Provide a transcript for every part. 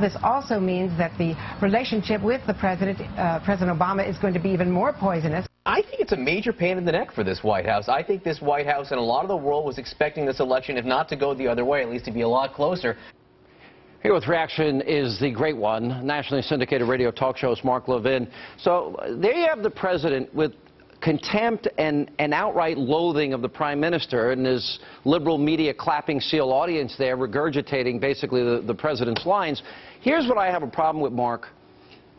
This also means that the relationship with the President Obama is going to be even more poisonous. I think it's a major pain in the neck for this White House. I think this White House and a lot of the world was expecting this election, if not to go the other way, at least to be a lot closer. Here with reaction is the great one, nationally syndicated radio talk show host Mark Levin. So there you have the president with contempt and outright loathing of the prime minister and his liberal media clapping seal audience there regurgitating basically the president's lines. Here's what I have a problem with, Mark.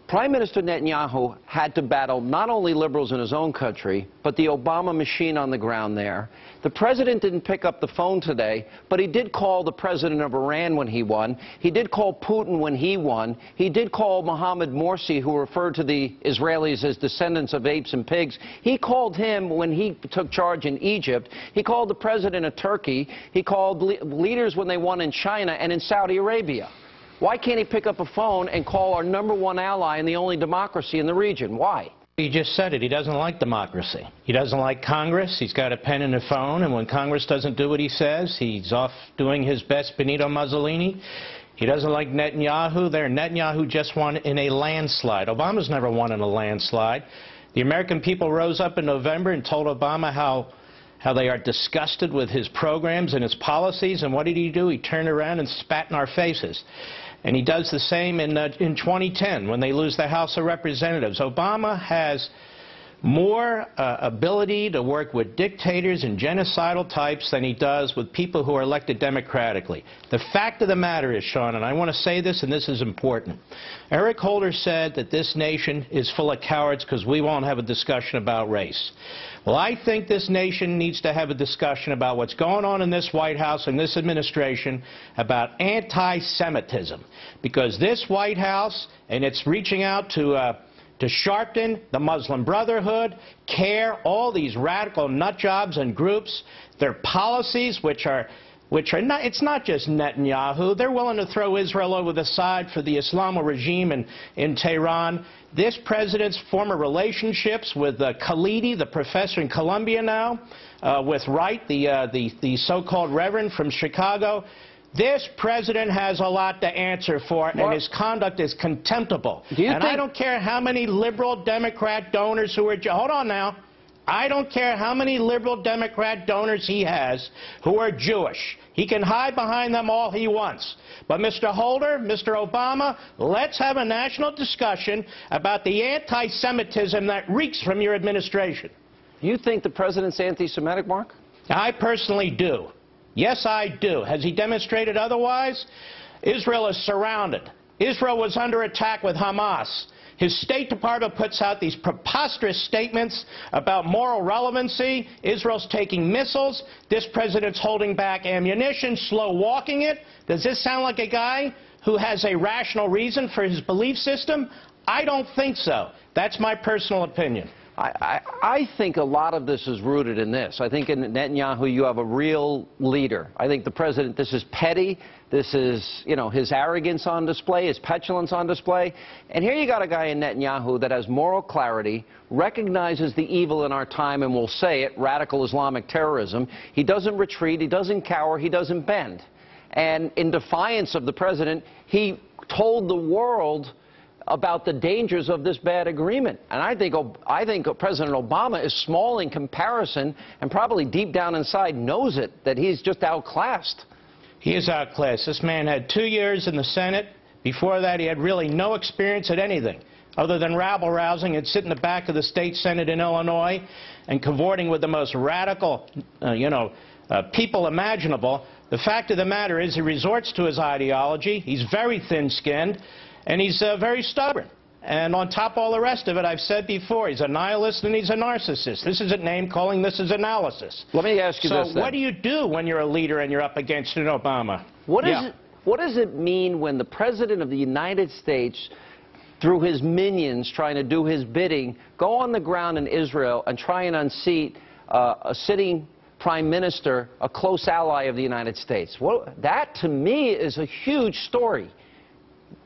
Prime Minister Netanyahu had to battle not only liberals in his own country, but the Obama machine on the ground there. The president didn't pick up the phone today, but he did call the president of Iran when he won. He did call Putin when he won. He did call Mohammed Morsi, who referred to the Israelis as descendants of apes and pigs. He called him when he took charge in Egypt. He called the president of Turkey. He called leaders when they won in China and in Saudi Arabia. Why can't he pick up a phone and call our #1 ally and the only democracy in the region? Why? He just said it. He doesn't like democracy. He doesn't like Congress. He's got a pen and a phone, and when Congress doesn't do what he says, he's off doing his best Benito Mussolini. He doesn't like Netanyahu. Netanyahu just won in a landslide. Obama's never won in a landslide. The American people rose up in November and told Obama how they are disgusted with his programs and his policies, and what did he do? He turned around and spat in our faces. And he does the same in 2010 when they lose the House of Representatives. Obama has more ability to work with dictators and genocidal types than he does with people who are elected democratically. The fact of the matter is, Sean, and I want to say this, and this is important, Eric Holder said that this nation is full of cowards because we won't have a discussion about race. Well, I think this nation needs to have a discussion about what's going on in this White House and this administration about anti-Semitism, because this White House, and it's reaching out to Sharpton, the Muslim Brotherhood, CARE, all these radical nut jobs and groups, their policies, which are not, it's not just Netanyahu. They're willing to throw Israel over the side for the Islamo regime in Tehran. This president's former relationships with Khalidi, the professor in Columbia now, with Wright, the so-called reverend from Chicago. This president has a lot to answer for, and his conduct is contemptible. And I don't care how many liberal Democrat donors who are... Hold on now. I don't care how many liberal Democrat donors he has who are Jewish. He can hide behind them all he wants. But Mr. Holder, Mr. Obama, let's have a national discussion about the anti-Semitism that reeks from your administration. You think the president's anti-Semitic, Mark? I personally do. Yes, I do. Has he demonstrated otherwise? Israel is surrounded. Israel was under attack with Hamas. His State Department puts out these preposterous statements about moral relevancy. Israel's taking missiles. This president's holding back ammunition, slow walking it. Does this sound like a guy who has a rational reason for his belief system? I don't think so. That's my personal opinion. I think a lot of this is rooted in this. I think in Netanyahu you have a real leader. I think the president, this is petty. This is, you know, his arrogance on display, his petulance on display. And here you got a guy in Netanyahu that has moral clarity, recognizes the evil in our time and will say it, radical Islamic terrorism. He doesn't retreat, he doesn't cower, he doesn't bend. And in defiance of the president, he told the world about the dangers of this bad agreement. And I think President Obama is small in comparison and probably deep down inside knows it, that he's just outclassed. He is outclassed. This man had 2 years in the Senate. Before that, he had really no experience at anything other than rabble-rousing and sit in the back of the state Senate in Illinois and cavorting with the most radical, people imaginable. The fact of the matter is he resorts to his ideology. He's very thin-skinned. And he's very stubborn. And on top of all the rest of it, I've said before, he's a nihilist and he's a narcissist. This isn't name-calling, this is analysis. Let me ask you this then. So what do you do when you're a leader and you're up against an Obama? What does it mean when the President of the United States, through his minions trying to do his bidding, go on the ground in Israel and try and unseat a sitting prime minister, a close ally of the United States? Well, that, to me, is a huge story.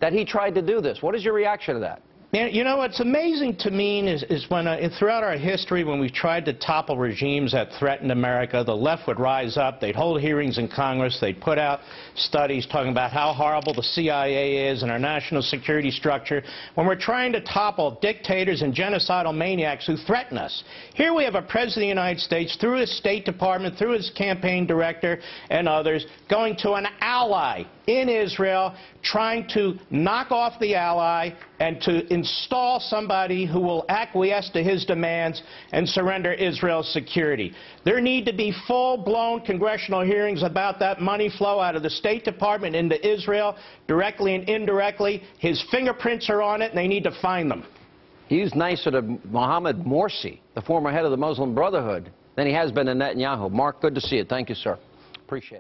That he tried to do this. What is your reaction to that? You know, what's amazing to me is when throughout our history, when we've tried to topple regimes that threatened America, the left would rise up, they'd hold hearings in Congress, they'd put out studies talking about how horrible the CIA is and our national security structure, when we're trying to topple dictators and genocidal maniacs who threaten us. Here we have a President of the United States, through his State Department, through his campaign director and others, going to an ally in Israel, trying to knock off the ally and to install somebody who will acquiesce to his demands and surrender Israel's security. There need to be full-blown congressional hearings about that money flow out of the State Department into Israel, directly and indirectly. His fingerprints are on it, and they need to find them. He's nicer to Mohammed Morsi, the former head of the Muslim Brotherhood, than he has been to Netanyahu. Mark, good to see you. Thank you, sir. Appreciate it.